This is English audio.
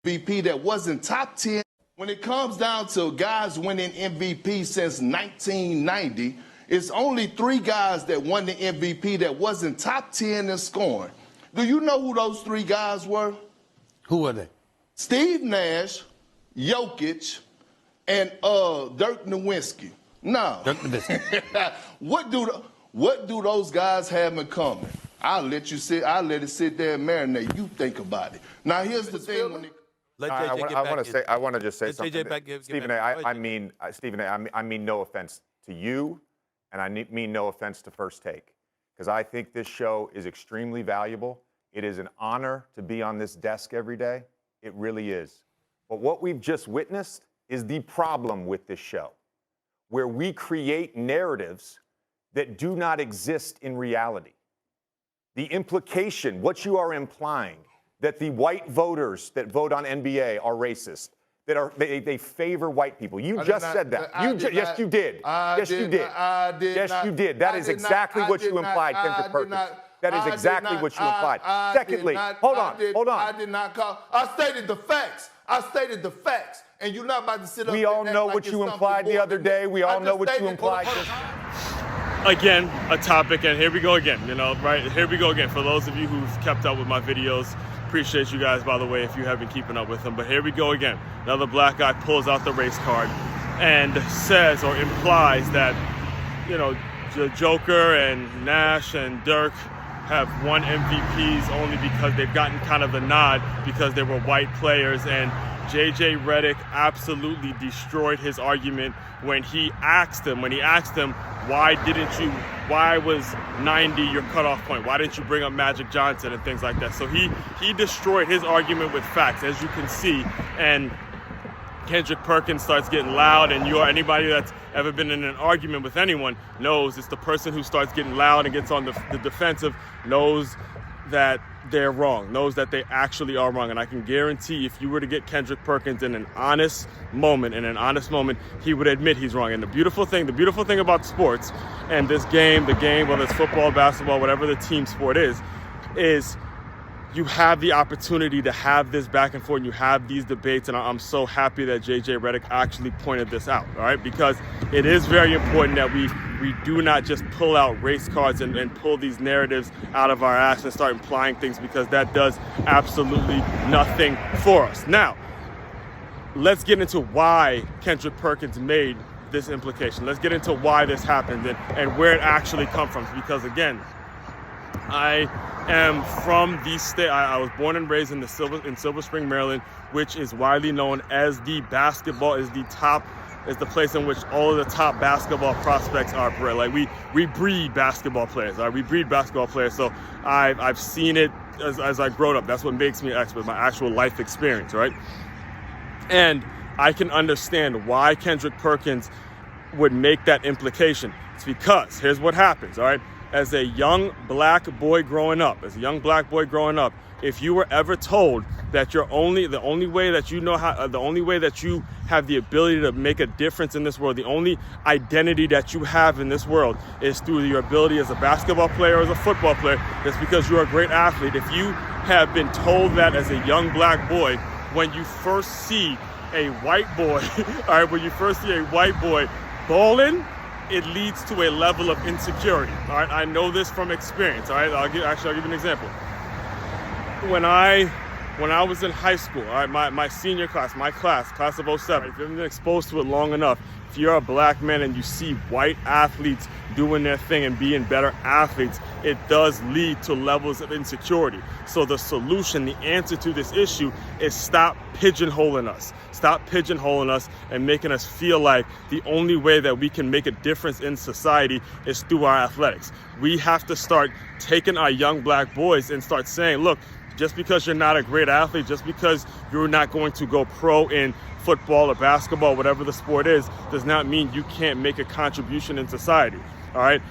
MVP that wasn't top 10. When it comes down to guys winning MVP since 1990, it's only 3 guys that won the MVP that wasn't top 10 in scoring. Do you know who those 3 guys were? Who were they? Steve Nash, Jokic, and Dirk Nowitzki. No. Dirk Nowitzki. What do those guys have in common? I'll let it sit there and marinate. You think about it. Now here's the thing. When I want to just say something. Stephen A., I mean no offense to you, and I mean no offense to First Take, because I think this show is extremely valuable. It is an honor to be on this desk every day. It really is. But what we've just witnessed is the problem with this show, where we create narratives that do not exist in reality. The implication, what you are implying, that the white voters that vote on NBA are racist, that they favor white people. You just said that. Yes, you did. Yes, you did. Yes, you did. That is exactly what you implied, Kendrick Perkins. That is exactly what you implied. Secondly, hold on. I did not call. I stated the facts. And you're not about to sit up. We all know what you implied the other day. We all know what you implied. Again, a topic, and here we go again, right? Here we go again. For those of you who've kept up with my videos, appreciate you guys, by the way, if you have been keeping up with them. But here we go again. Another black guy pulls out the race card and says or implies that, the Joker and Nash and Dirk have won MVPs only because they've gotten kind of the nod because they were white players. And J.J. Redick absolutely destroyed his argument when he asked him, why was 90 your cutoff point? Why didn't you bring up Magic Johnson and things like that? So he destroyed his argument with facts, as you can see. And Kendrick Perkins starts getting loud, and anybody that's ever been in an argument with anyone knows it's the person who starts getting loud and gets on the defensive knows that they're wrong, knows that they actually are wrong. And I can guarantee if you were to get Kendrick Perkins in an honest moment, he would admit he's wrong. And the beautiful thing about sports and this game, whether it's football, basketball, whatever the team sport is you have the opportunity to have this back and forth, and you have these debates, and I'm so happy that J.J. Redick actually pointed this out, all right? Because it is very important that we do not just pull out race cards and pull these narratives out of our ass and start implying things, because that does absolutely nothing for us. Now, let's get into why Kendrick Perkins made this implication. Let's get into why this happened and where it actually comes from, because, again, I am from the state. I was born and raised in Silver Spring, Maryland, which is widely known as the place in which all of the top basketball prospects are bred. Like we breed basketball players. Right? We breed basketball players. So I've seen it as I grown up. That's what makes me an expert, my actual life experience, right? And I can understand why Kendrick Perkins would make that implication. It's because here's what happens, all right? As a young black boy growing up, if you were ever told that the only way that you have the ability to make a difference in this world, the only identity that you have in this world is through your ability as a basketball player or as a football player, that's because you're a great athlete. If you have been told that as a young black boy, when you first see a white boy, all right, balling, it leads to a level of insecurity. All right, I know this from experience. All right, I'll give you an example. When I was in high school, all right, my senior class, class of 07, if you've been exposed to it long enough, if you're a black man and you see white athletes doing their thing and being better athletes, it does lead to levels of insecurity. So the solution, the answer to this issue is stop pigeonholing us. Stop pigeonholing us and making us feel like the only way that we can make a difference in society is through our athletics. We have to start taking our young black boys and start saying, look, just because you're not a great athlete, just because you're not going to go pro in football or basketball, whatever the sport is, does not mean you can't make a contribution in society. All right.